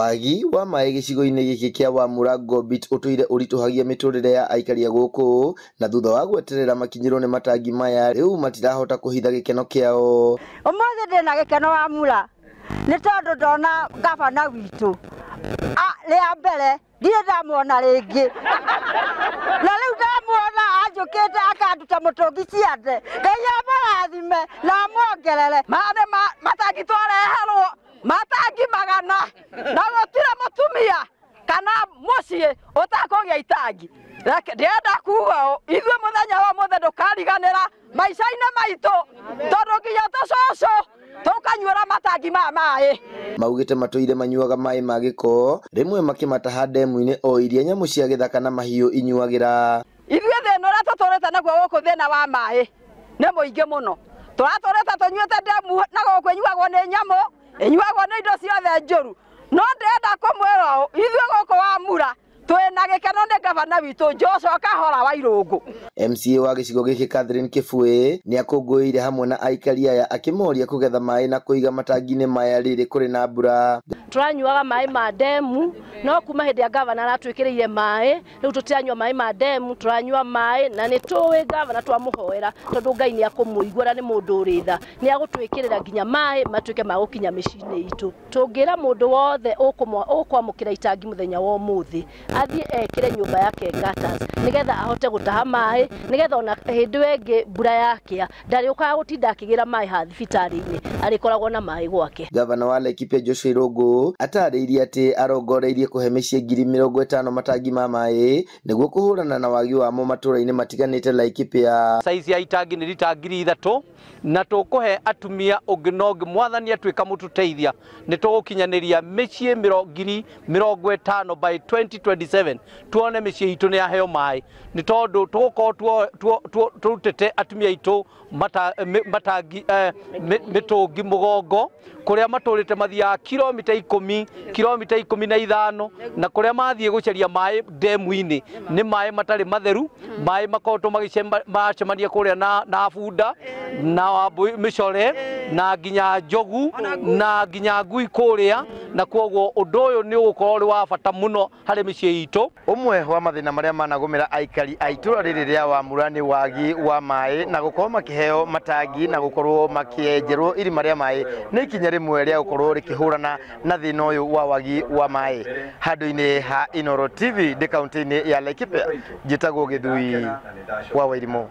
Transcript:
Wagi wa maĩ gĩcigo-inĩ gĩkĩ kĩa Wamũra Ngobit ũtũire ũritũhagia mĩtũrĩre ya aikari a gũkũ, na thutha wa gweterera makinyĩrwo nĩ matangi maya rĩu matirahota kũhitha gĩkeno kĩao. Ũmũthĩ ndĩna gĩkeno Wamũra nĩ tondũ ndona gavana witũ rĩa mbere ndirĩ ndamwona rĩngĩ, na rĩu ndamwona anjũkĩte akanduta mũtũngi ciande. Ngai amũrathime na amwongerere. Matangi twareherwo matangi magana na gũtirĩ mũtumia kana mũciĩ ũtakũgĩa itangi. Ndĩrenda kuga ithuĩ mũthenya wa mũthĩ ndũkariganĩra maica-inĩ maitũ tondũ nginya tũcũcũ tũkanyuĩra matangi ma maĩ. Maugĩte matũire manyuaga maĩ ma gĩko, rĩmwe makĩmataha ndemu-inĩ o iria nyamũ cia gĩthaka na mahiũ inyuagĩra. Ithuĩ thĩna ũrĩa tũtũrĩte naguo gũkũ thĩna wa maĩ nĩ mũingĩ mũno. Tũratũrĩte tũnyuĩte ndemu na gũkũ inyuagwo nĩ nyamũ, inyuagwo nĩ indo ciothe njũru. No ndĩrenda kũmwĩra ithuĩ gũkũ Wamũra twĩna gĩkeno nĩ gavana witũ Joshua Kahora wa Irũngũ. MCA wa gĩcigo gĩkĩ Catherine Kĩbũĩ nĩakũngũĩire hamwe na aikari aya akĩmoria kũgetha maĩ na kũiga matangi-inĩ maya rĩrĩ kũrĩ na mbura. Tũranyuaga maĩ ma ndemu no kuma hĩndĩ ya gavana aratwĩkĩrĩire maĩ rĩu tũtiranyua maĩ ma ndemu, tũranyua maĩ na nĩ tũĩ gavana twamũhoera tondũ Ngai nĩ akũmũigua na nĩ mũndũ ũrĩ tha, nĩ agũtwĩkĩrĩra nginya maĩ matuĩke ma gũkinya mĩciĩ-inĩ itũ. Tũngĩra mũndũ wothe ũkwamũkĩra itangi mũthenya wa ũmũthĩ athiĩ ekĩre nyũmba yake gutters nĩgetha ahote gũtaha maĩ, nĩgetha ona hĩndĩ ĩngĩ mbura yakĩa ndarĩũkaga gũtinda akĩgĩra maĩ ha thibitarĩ-inĩ, arĩkoragwo na maĩ gwake. Gavana wa Laikipia Joshua Irũngũ atarĩirie atĩ arongoreirie kũhe mĩciĩ 50,000 matangi ma maĩ nĩguo kũhũrana na wagi wamo matũra-inĩ matiganĩte Laikipia. Saizi ya itangi nĩ rita 3,000 na tũkũhe atumia ũngĩ na ũngĩ mwathani atuĩka mũtũteithia nĩ tũgũkinyanĩria mĩciĩ 50,000 by 2027 tuone mĩciĩ itũ nĩ yaheo maĩ, nĩ tondũ tũgũkorwo tũrutĩte atumia itũ matangi mĩtũngi mũgongo kũrĩa matũrĩte mathiaga kilomita 15 na kũrĩa mathiĩ gũcaria maĩ ndemu-inĩ nĩ maĩ matarĩ matheru, maĩ makoretwo magĩcemania kũrĩa na bunda na Wambũi mĩcore na nginya njogu na nginya ngui kũrĩa, na kwoguo ũndũ ũyũ nĩ ũgũkorwo ũrĩ wa bata mũno harĩ mĩciĩ itũ. Ũmwe wa mathĩna marĩa managũmĩra aikari a itũra rĩrĩ rĩa Wamũra nĩ wagi wa maĩ na gũkorwo makĩheo matangi na gũkorwo makĩenjerwo irima rĩa maĩ nĩ ikinya rĩmwe rĩa gũkorwo rĩkĩhũrana na thĩna ũyũ wa wagi wa maĩ. Handũ-inĩ ha Inooro TV ndĩ kaunti-inĩ ya Laikipia, njĩtagwo Gĩthui wa Wairimũ.